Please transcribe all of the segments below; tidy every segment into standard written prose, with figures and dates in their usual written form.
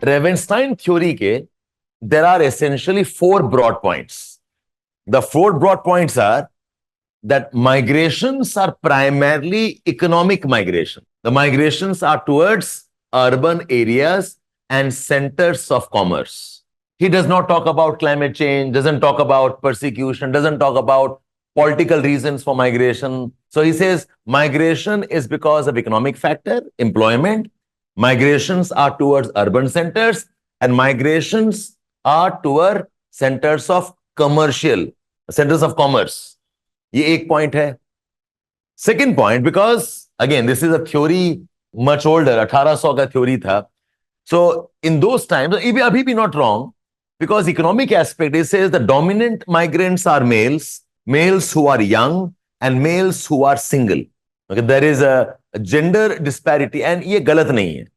Ravenstein theory के there are essentially four broad points. The four broad points are that migrations are primarily economic migration. The migrations are towards urban areas and centers of commerce. He does not talk about climate change, doesn't talk about persecution, doesn't talk about political reasons for migration. So he says migration is because of economic factor, employment. Migrations are towards urban centers and migrations are toward centers of centers of commerce. ये एक point है. Second point, because again, this is a theory much older, 1800 का theory था. So in those times, abhi bhi not wrong, because economic aspect, it says the dominant migrants are males who are young and males who are single. Okay, there is a gender disparity and ये गलत नहीं है.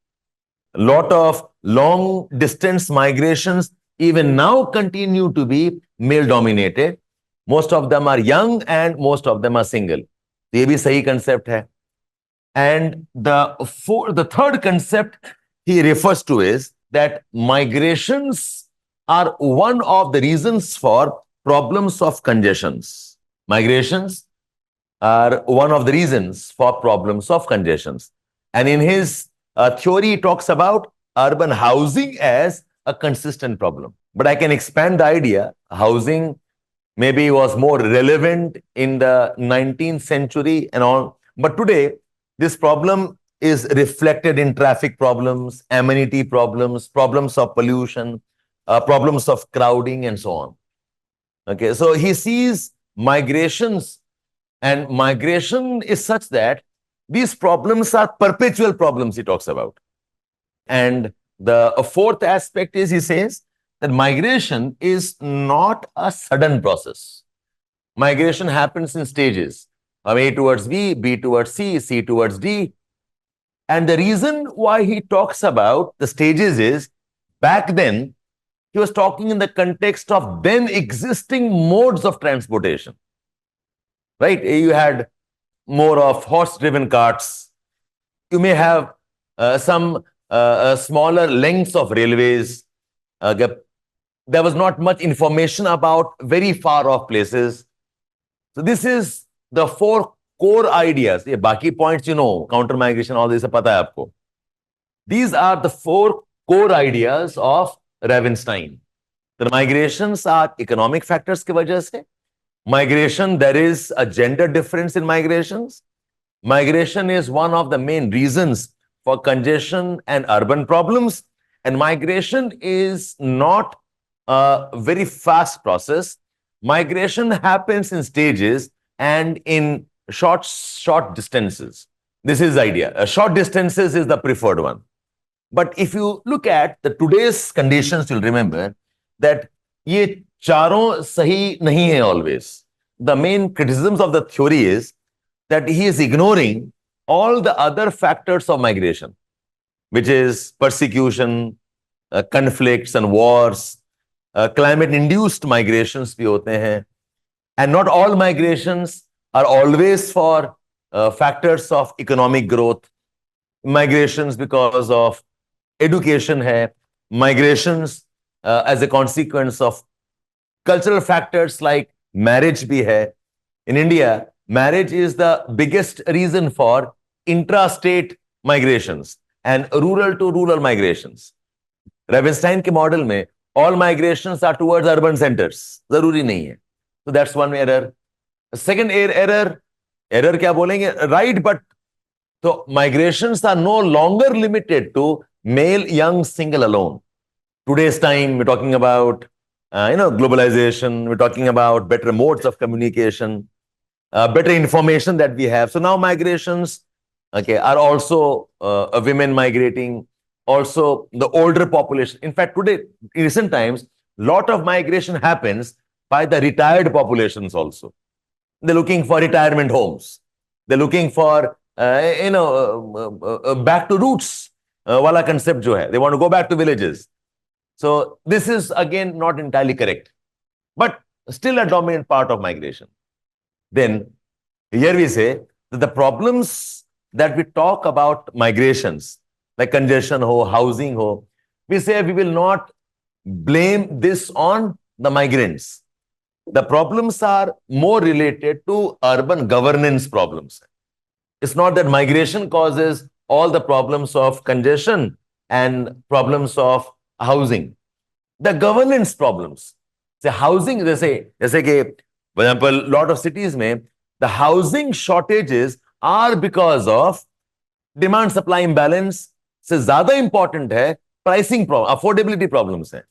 A lot of long distance migrations even now continue to be male dominated. Most of them are young and most of them are single. ये भी सही concept है. And the third concept he refers to is that migrations are one of the reasons for problems of congestions. Migrations are one of the reasons for problems of congestions. And in his theory, he talks about urban housing as a consistent problem. But I can expand the idea. Housing maybe was more relevant in the 19th century and all. But today, this problem is reflected in traffic problems, amenity problems, problems of pollution, problems of crowding, and so on. Okay, so he sees migrations, and migration is such that these problems are perpetual problems he talks about. And the fourth aspect is, he says, that migration is not a sudden process. Migration happens in stages. A towards B towards C towards D. And the reason why he talks about the stages is, back then, he was talking in the context of then existing modes of transportation. Right? You had more of horse-driven carts. You may have some smaller lengths of railways. There was not much information about very far-off places. So this is the four core ideas. ये बाकी points, counter migration, all this पता है आपको. These are the four core ideas of Ravenstein. The migrations are economic factors की वजह से. Migration, there is a gender difference in migrations. Migration is one of the main reasons for congestion and urban problems. And migration is not a very fast process. Migration happens in stages and in short distances. This is the idea. Short distances is the preferred one. But if you look at the today's conditions, you'll remember that ये चारों सही नहीं है always. The main criticisms of the theory is that he is ignoring all the other factors of migration, which is persecution, conflicts and wars, climate-induced migrations भी होते हैं. And not all migrations are always for factors of economic growth. Migrations because of education hai, migrations as a consequence of cultural factors like marriage bhi hai. In India, marriage is the biggest reason for intra-state migrations and rural to rural migrations. Ravenstein ke model mein all migrations are towards urban centers. Zaruri nahi hai. So that's one error. Second error kya bolenge? Right, but so migrations are no longer limited to male, young, single alone. Today's time, we're talking about globalization. We're talking about better modes of communication, better information that we have. So now migrations, are also women migrating, also the older population. In fact, today, in recent times, lot of migration happens by the retired populations also. They're looking for retirement homes. They're looking for, back to roots. Wala concept jo hai. They want to go back to villages. So this is again not entirely correct, but still a dominant part of migration. Then here we say that the problems that we talk about migrations, like congestion ho, housing ho, we say we will not blame this on the migrants. The problems are more related to urban governance problems. It's not that migration causes all the problems of congestion and problems of housing. The governance problems. The housing, जैसे कि, for example, lot of cities में, the housing shortages are because of demand supply imbalance. से ज़्यादा important है pricing problem, affordability problems है.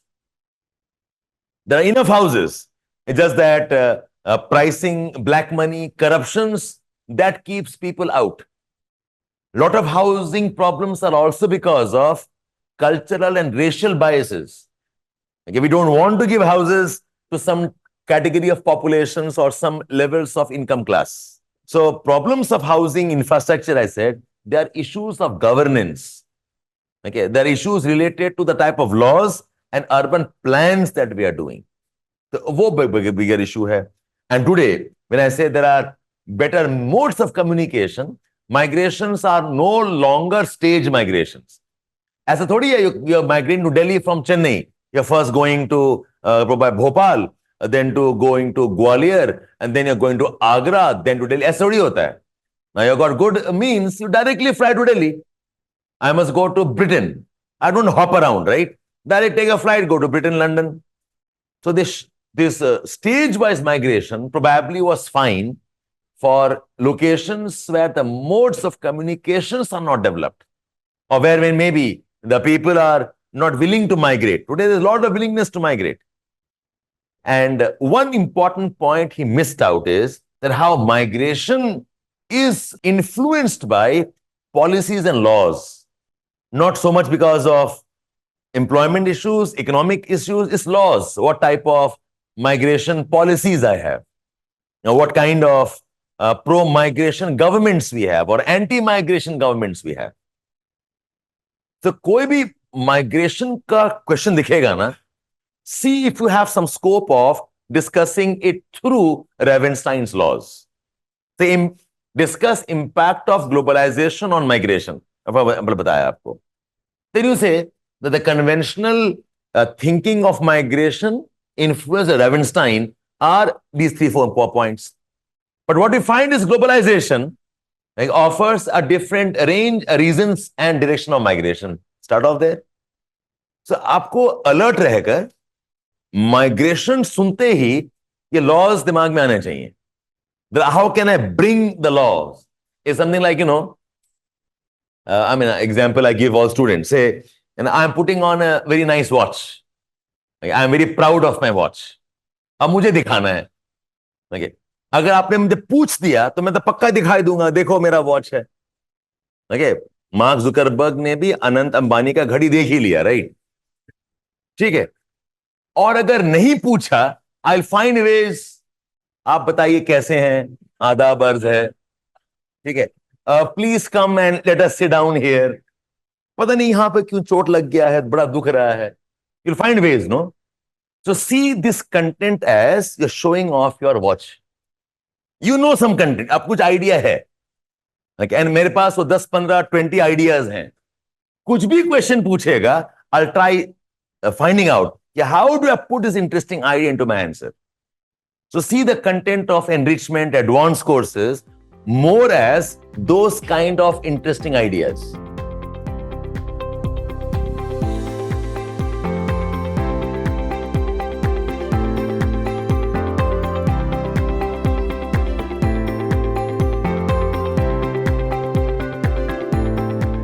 There are enough houses. It's just that pricing, black money, corruptions, that keeps people out. Lot of housing problems are also because of cultural and racial biases. Okay, we don't want to give houses to some category of populations or some levels of income class. So problems of housing infrastructure, I said, they are issues of governance. Okay, they are issues related to the type of laws and urban plans that we are doing. So वो bigger issue है. And today, when I say there are better modes of communication, migrations are no longer stage migrations. ऐसा थोड़ी है, you're migrating to Delhi from Chennai. You're first going to Bhopal, then to going to Gwalior, and then you're going to Agra, then to Delhi. ऐसा थोड़ी होता है. Now you got good means, you directly fly to Delhi. I must go to Britain. I don't hop around, right? Direct take a flight, go to Britain, London. So this stage-wise migration probably was fine for locations where the modes of communications are not developed, or where when maybe the people are not willing to migrate. Today there's a lot of willingness to migrate. And one important point he missed out is that how migration is influenced by policies and laws. Not so much because of employment issues, economic issues, it's laws. What type of migration policies I have. Now, what kind of pro-migration governments we have or anti-migration governments we have. So, कोई भी migration का question दिखेगा ना, see if you have some scope of discussing it through Ravenstein's laws. So, discuss impact of globalization on migration. बताया आपको. Then you say that the conventional thinking of migration influence Ravenstein are these 3-4 points. But what we find is globalization offers a different range, reasons and direction of migration. Start off there. So आपको alert रहेगा, migration सुनते ही ये laws दिमाग में आने चाहिए. How can I bring the laws? It's something like, example I give all students. Say, and I'm putting on a very nice watch. I'm very proud of my watch. अब मुझे दिखाना है. Okay. अगर आपने मुझे पूछ दिया तो मैं तो पक्का दिखाई दूंगा, देखो मेरा वॉच है. Okay. मार्क जुकरबर्ग ने भी अनंत अंबानी का घड़ी देख ही लिया, राइट? ठीक है. और अगर नहीं पूछा, I'll find ways. आप बताइए कैसे हैं, आदाब अर्ज है, ठीक है, please come and let us sit down here. पता नहीं यहां पे क्यों चोट लग गया है, बड़ा दुख रहा है. You'll find ways, no? So see this content as you're showing off your watch. You know some content, आप कुछ आइडिया है, and मेरे पास वो 10, 15, 20 आइडियाज हैं. कुछ भी क्वेश्चन पूछेगा, I'll try finding out how do I put this interesting idea into my answer. So see the content of enrichment advanced courses more as those kind of interesting ideas.